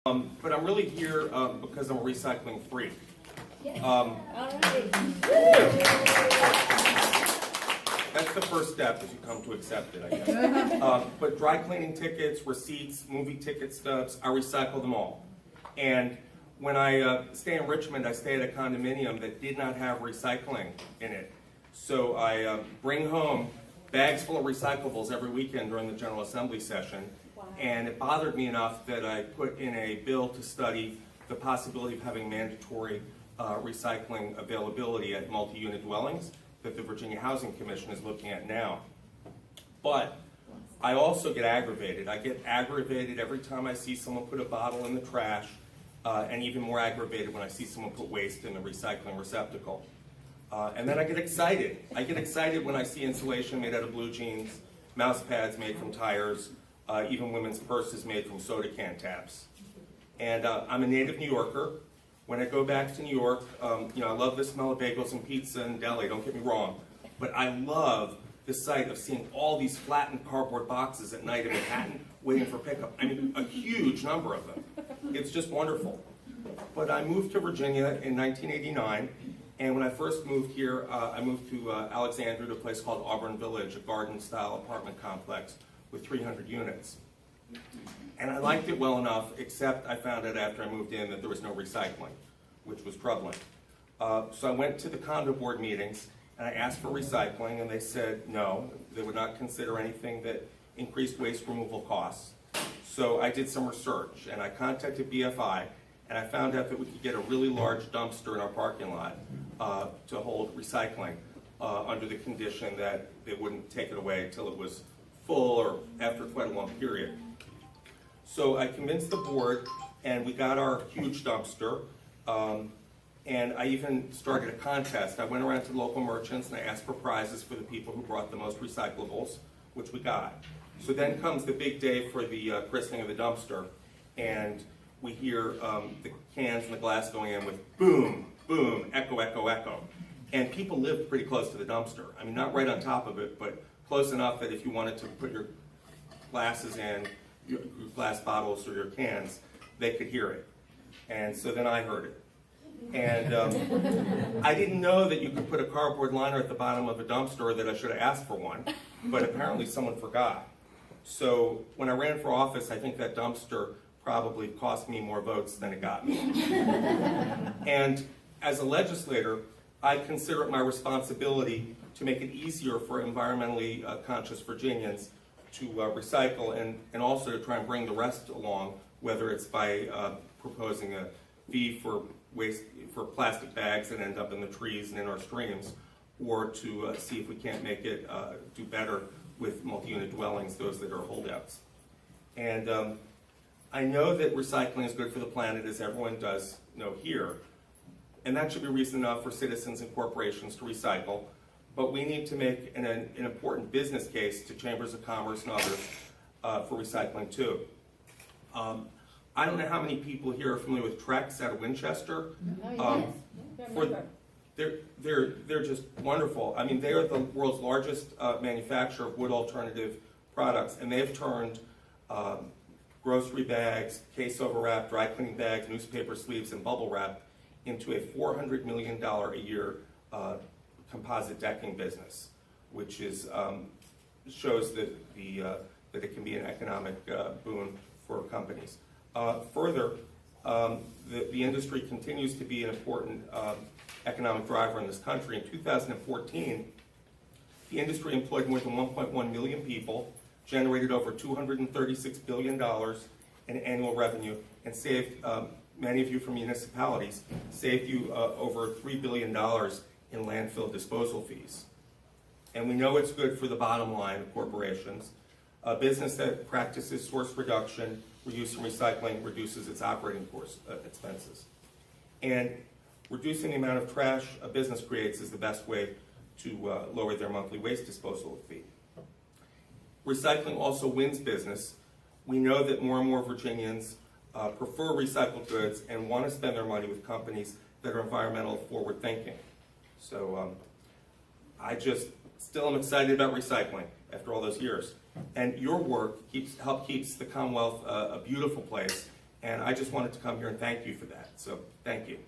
But I'm really here because I'm a recycling freak. All right. That's the first step as you come to accept it, I guess. But dry cleaning tickets, receipts, movie ticket stubs, I recycle them all. And when I stay in Richmond, I stay at a condominium that did not have recycling in it. So I bring home bags full of recyclables every weekend during the General Assembly session. Wow. And it bothered me enough that I put in a bill to study the possibility of having mandatory recycling availability at multi-unit dwellings that the Virginia Housing Commission is looking at now. But I also get aggravated. I get aggravated every time I see someone put a bottle in the trash, and even more aggravated when I see someone put waste in the recycling receptacle. And then I get excited. I get excited when I see insulation made out of blue jeans, mouse pads made from tires, even women's purses made from soda can tabs. And I'm a native New Yorker. When I go back to New York, I love the smell of bagels and pizza and deli, don't get me wrong. But I love the sight of seeing all these flattened cardboard boxes at night in Manhattan waiting for pickup. I mean, a huge number of them. It's just wonderful. But I moved to Virginia in 1989, and when I first moved here, I moved to Alexandria, to a place called Auburn Village, a garden-style apartment complex with 300 units. And I liked it well enough, except I found out after I moved in that there was no recycling, which was troubling. So I went to the condo board meetings, and I asked for recycling, and they said no, they would not consider anything that increased waste removal costs. So I did some research, and I contacted BFI, and I found out that we could get a really large dumpster in our parking lot to hold recycling under the condition that they wouldn't take it away until it was full or after quite a long period. So I convinced the board, and we got our huge dumpster, and I even started a contest. I went around to local merchants and I asked for prizes for the people who brought the most recyclables, which we got. So then comes the big day for the christening of the dumpster, and we hear the cans and the glass going in with boom, boom, echo, echo, echo. And people lived pretty close to the dumpster. I mean, not right on top of it, but close enough that if you wanted to put your glasses in, your glass bottles or your cans, they could hear it. And so then I heard it. And I didn't know that you could put a cardboard liner at the bottom of a dumpster, or that I should have asked for one, but apparently someone forgot. So when I ran for office, I think that dumpster probably cost me more votes than it got me. And as a legislator, I consider it my responsibility to make it easier for environmentally conscious Virginians to recycle, and also to try and bring the rest along, whether it's by proposing a fee for waste, for plastic bags that end up in the trees and in our streams, or to see if we can't make it do better with multi-unit dwellings, those that are holdouts. And I know that recycling is good for the planet, as everyone does know here, and that should be reason enough for citizens and corporations to recycle. But we need to make an important business case to chambers of commerce and others for recycling too. I don't know how many people here are familiar with Trex out of Winchester. They're just wonderful. I mean, they are the world's largest manufacturer of wood alternative products, and they've turned grocery bags, case over wrap, dry cleaning bags, newspaper sleeves, and bubble wrap into a $400 million a year composite decking business, which is shows that that it can be an economic boon for companies. Further, the industry continues to be an important economic driver in this country. In 2014, the industry employed more than 1.1 million people, generated over $236 billion in annual revenue, and saved, many of you from municipalities, saved you over $3 billion in landfill disposal fees. And we know it's good for the bottom line of corporations. A business that practices source reduction, reuse and recycling, reduces its operating expenses. And reducing the amount of trash a business creates is the best way to lower their monthly waste disposal fee. Recycling also wins business. We know that more and more Virginians prefer recycled goods and want to spend their money with companies that are environmental forward thinking. So I just still am excited about recycling after all those years. And your work keeps the Commonwealth a beautiful place, And I just wanted to come here and thank you for that, so thank you.